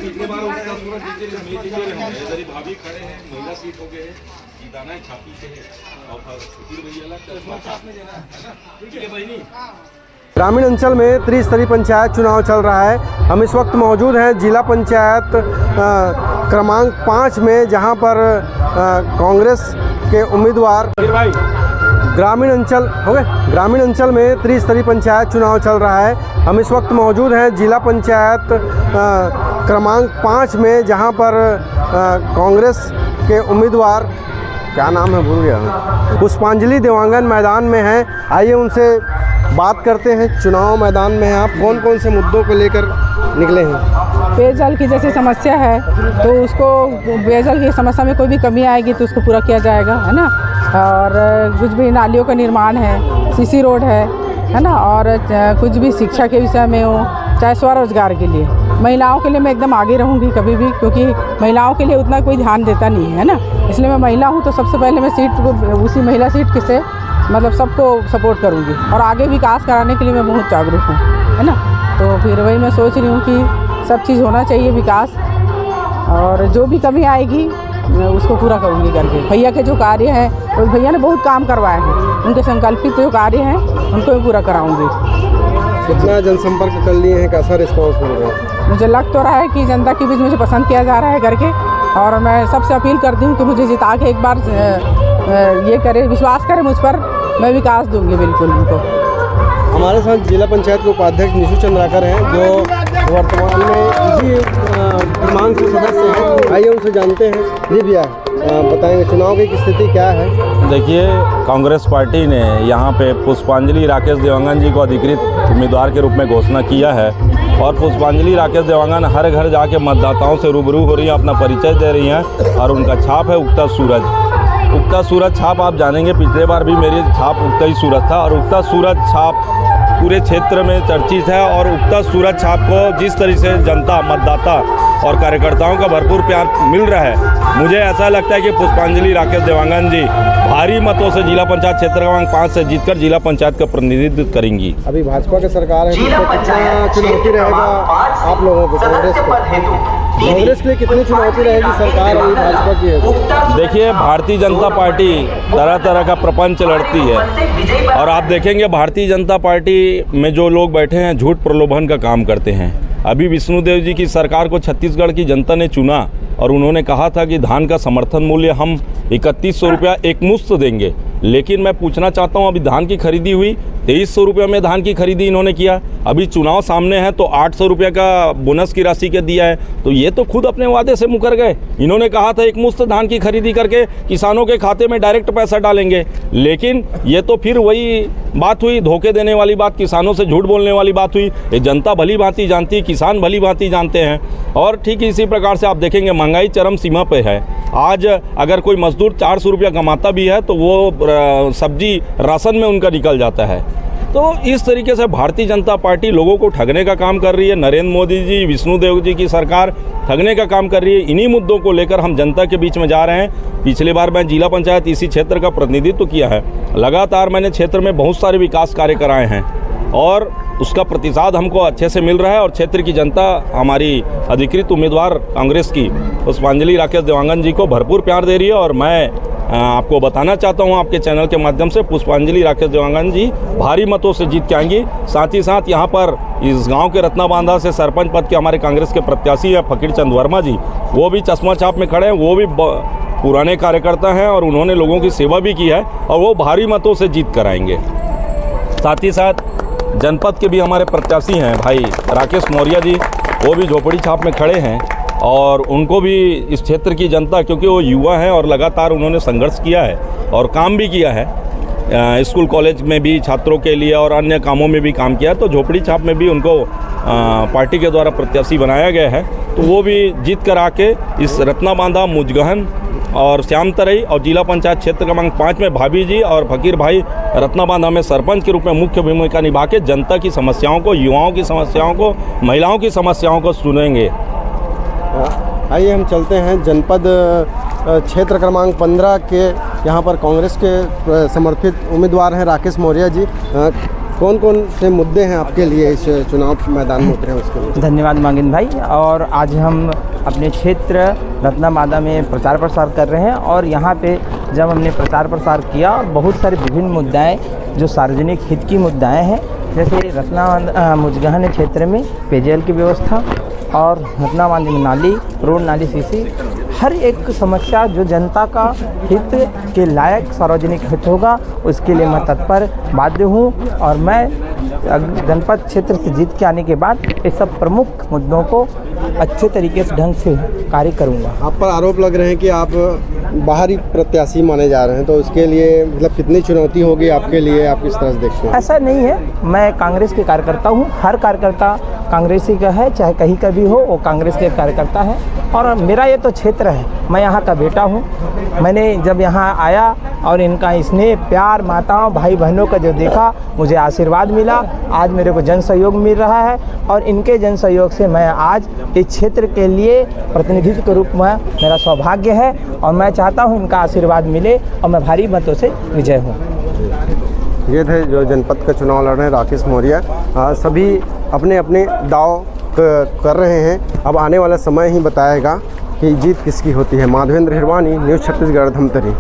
पिछले बार भाभी खड़े हैं, महिला सीट हो गए दाना छापी से और ठीक है बहनी। ग्रामीण अंचल में त्रिस्तरीय पंचायत चुनाव चल रहा है। हम इस वक्त मौजूद हैं जिला पंचायत क्रमांक 5 में, जहां पर कांग्रेस के उम्मीदवार ग्रामीण अंचल में त्रिस्तरीय पंचायत चुनाव चल रहा है। हम इस वक्त मौजूद हैं जिला पंचायत क्रमांक 5 में, जहां पर कांग्रेस के उम्मीदवार, क्या नाम है भूल गया, पुष्पांजलि देवांगन मैदान में हैं। आइए उनसे बात करते हैं। चुनाव मैदान में हैं आप, कौन कौन से मुद्दों को लेकर निकले हैं? पेयजल की जैसे समस्या है तो उसको, पेयजल की समस्या में कोई भी कमी आएगी तो उसको पूरा किया जाएगा, है ना। और कुछ भी नालियों का निर्माण है, सीसी रोड है ना। और कुछ भी शिक्षा के विषय में हो, चाहे स्वरोजगार के लिए, महिलाओं के लिए मैं एकदम आगे रहूँगी कभी भी, क्योंकि महिलाओं के लिए उतना कोई ध्यान देता नहीं है ना। इसलिए मैं महिला हूँ तो सबसे पहले मैं सीट को, उसी महिला सीट से मतलब सबको सपोर्ट करूँगी और आगे विकास कराने के लिए मैं बहुत जागरूक हूँ, है ना। तो फिर वही मैं सोच रही हूँ कि सब चीज़ होना चाहिए विकास, और जो भी कमी आएगी मैं उसको पूरा करूँगी करके। भैया के जो कार्य हैं, और भैया ने बहुत काम करवाए हैं, उनके संकल्पित जो कार्य हैं उनको भी पूरा कराऊँगी। कितना जनसंपर्क कर लिए हैं, कैसा रिस्पॉन्स मिल रहा है? मुझे लग तो रहा है कि जनता के बीच मुझे पसंद किया जा रहा है करके, और मैं सबसे अपील करती हूँ कि मुझे जिता के एक बार ये करे, विश्वास करे मुझ पर, मैं विकास दूंगी बिल्कुल उनको। हमारे साथ जिला पंचायत के उपाध्यक्ष निशु चंद्राकर हैं, जो वर्तमान में इसी क्रमांक के सदस्य हैं। आइए उनसे जानते हैं। जी भैया, बताएंगे चुनाव की स्थिति क्या है? देखिए, कांग्रेस पार्टी ने यहाँ पे पुष्पांजलि राकेश देवांगन जी को अधिकृत उम्मीदवार के रूप में घोषणा किया है, और पुष्पांजलि राकेश देवांगन हर घर जाके मतदाताओं से रूबरू हो रही हैं, अपना परिचय दे रही हैं, और उनका छाप है उगता सूरज। उगता सूरज छाप आप जानेंगे, पिछले बार भी मेरी छाप उगता ही सूरज था, और उगता सूरज छाप पूरे क्षेत्र में चर्चित है। और उगता सूरज छाप को जिस तरह से जनता, मतदाता और कार्यकर्ताओं का भरपूर प्यार मिल रहा है, मुझे ऐसा लगता है कि पुष्पांजलि राकेश देवांगन जी भारी मतों से जिला पंचायत क्षेत्र क्रमांक 5 से जीतकर जिला पंचायत का प्रतिनिधित्व करेंगी। अभी भाजपा की सरकार है, कितना चुनौती रहेगा आप लोगों को? कांग्रेस के लिए कितनी चुनौती रहेगी सरकार अभी भाजपा की है? देखिए, भारतीय जनता पार्टी तरह तरह का प्रपंच लड़ती है, और आप देखेंगे भारतीय जनता पार्टी में जो लोग बैठे हैं झूठ प्रलोभन का काम करते हैं। अभी विष्णुदेव जी की सरकार को छत्तीसगढ़ की जनता ने चुना, और उन्होंने कहा था कि धान का समर्थन मूल्य हम 3100 रुपया एक मुश्त देंगे। लेकिन मैं पूछना चाहता हूं, अभी धान की खरीदी हुई, 2300 रुपये में धान की खरीदी इन्होंने किया। अभी चुनाव सामने है तो 800 रुपये का बोनस की राशि के दिया है, तो ये तो खुद अपने वादे से मुकर गए। इन्होंने कहा था एक मुश्त धान की खरीदी करके किसानों के खाते में डायरेक्ट पैसा डालेंगे, लेकिन ये तो फिर वही बात हुई, धोखे देने वाली बात, किसानों से झूठ बोलने वाली बात हुई। ये जनता भली भांति जानती है, किसान भली भांति जानते हैं। और ठीक इसी प्रकार से आप देखेंगे महंगाई चरम सीमा पे है। आज अगर कोई मजदूर 400 रुपया कमाता भी है तो वो सब्जी राशन में उनका निकल जाता है। तो इस तरीके से भारतीय जनता पार्टी लोगों को ठगने का काम कर रही है। नरेंद्र मोदी जी, विष्णुदेव जी की सरकार ठगने का काम कर रही है। इन्हीं मुद्दों को लेकर हम जनता के बीच में जा रहे हैं। पिछली बार मैं जिला पंचायत इसी क्षेत्र का प्रतिनिधित्व किया है। लगातार मैंने क्षेत्र में बहुत सारे विकास कार्य कराए हैं, और उसका प्रतिसाद हमको अच्छे से मिल रहा है। और क्षेत्र की जनता हमारी अधिकृत उम्मीदवार कांग्रेस की पुष्पांजलि राकेश देवांगन जी को भरपूर प्यार दे रही है। और मैं आपको बताना चाहता हूं आपके चैनल के माध्यम से, पुष्पांजलि राकेश देवांगन जी भारी मतों से जीत के आएंगी। साथ ही साथ यहाँ पर इस गांव के रत्नाबांधा से सरपंच पद के हमारे कांग्रेस के प्रत्याशी हैं फकीर चंद वर्मा जी, वो भी चश्मा छाप में खड़े हैं। वो भी पुराने कार्यकर्ता हैं और उन्होंने लोगों की सेवा भी की है, और वो भारी मतों से जीत कर आएंगे। साथ ही साथ जनपद के भी हमारे प्रत्याशी हैं भाई राकेश मौर्य जी, वो भी झोपड़ी छाप में खड़े हैं, और उनको भी इस क्षेत्र की जनता, क्योंकि वो युवा हैं और लगातार उन्होंने संघर्ष किया है और काम भी किया है, स्कूल कॉलेज में भी छात्रों के लिए और अन्य कामों में भी काम किया, तो झोपड़ी छाप में भी उनको पार्टी के द्वारा प्रत्याशी बनाया गया है। तो वो भी जीत कर आके इस रत्नाबांधा, मुजगहन और श्याम तरई और जिला पंचायत क्षेत्र क्रमांक 5 में भाभी जी और फकीर भाई रत्नाबांधा में सरपंच के रूप में मुख्य भूमिका निभा के जनता की समस्याओं को, युवाओं की समस्याओं को, महिलाओं की समस्याओं को सुनेंगे। आइए हम चलते हैं जनपद क्षेत्र क्रमांक 15 के यहाँ पर कांग्रेस के समर्थित उम्मीदवार हैं राकेश मौर्य जी। कौन कौन से मुद्दे हैं आपके लिए इस चुनाव मैदान में उतरे हैं उसके लिए? धन्यवाद मांगिन भाई। और आज हम अपने क्षेत्र रत्नामादा में प्रचार प्रसार कर रहे हैं और यहाँ पे जब हमने प्रचार प्रसार किया और बहुत सारे विभिन्न मुद्दाएं जो सार्वजनिक हित की मुद्दाएं हैं, जैसे रत्नामादा मुजगहन क्षेत्र में पेयजल की व्यवस्था और रत्नामादा में नाली, रोड, नाली, सीसी, हर एक समस्या जो जनता का हित के लायक सार्वजनिक हित होगा उसके लिए मैं तत्पर बाध्य हूँ। और मैं जनपद क्षेत्र से जीत के आने के बाद इस सब प्रमुख मुद्दों को अच्छे तरीके से ढंग से कार्य करूँगा। आप पर आरोप लग रहे हैं कि आप बाहरी प्रत्याशी माने जा रहे हैं, तो उसके लिए मतलब कितनी चुनौती होगी आपके लिए, आप किस तरह से देखते हैं? ऐसा नहीं है, मैं कांग्रेस के कार्यकर्ता हूँ। हर कार्यकर्ता कांग्रेसी का है, चाहे कहीं का भी हो, वो कांग्रेस के कार्यकर्ता है। और मेरा ये तो क्षेत्र है, मैं यहाँ का बेटा हूँ। मैंने जब यहाँ आया और इनका स्नेह, प्यार, माताओं, भाई बहनों का जो देखा, मुझे आशीर्वाद मिला। आज मेरे को जन सहयोग मिल रहा है और इनके जन सहयोग से मैं आज इस क्षेत्र के लिए प्रतिनिधित्व के रूप में मेरा सौभाग्य है और मैं चाहता हूँ इनका आशीर्वाद मिले और मैं भारी मतों से विजय हूँ। ये थे जो जनपद का चुनाव लड़ रहे हैं राकेश मौर्य। सभी अपने अपने दाव कर रहे हैं। अब आने वाला समय ही बताएगा कि जीत किसकी होती है। माधवेंद्र हिरवानी, न्यूज़ छत्तीसगढ़, धमतरी।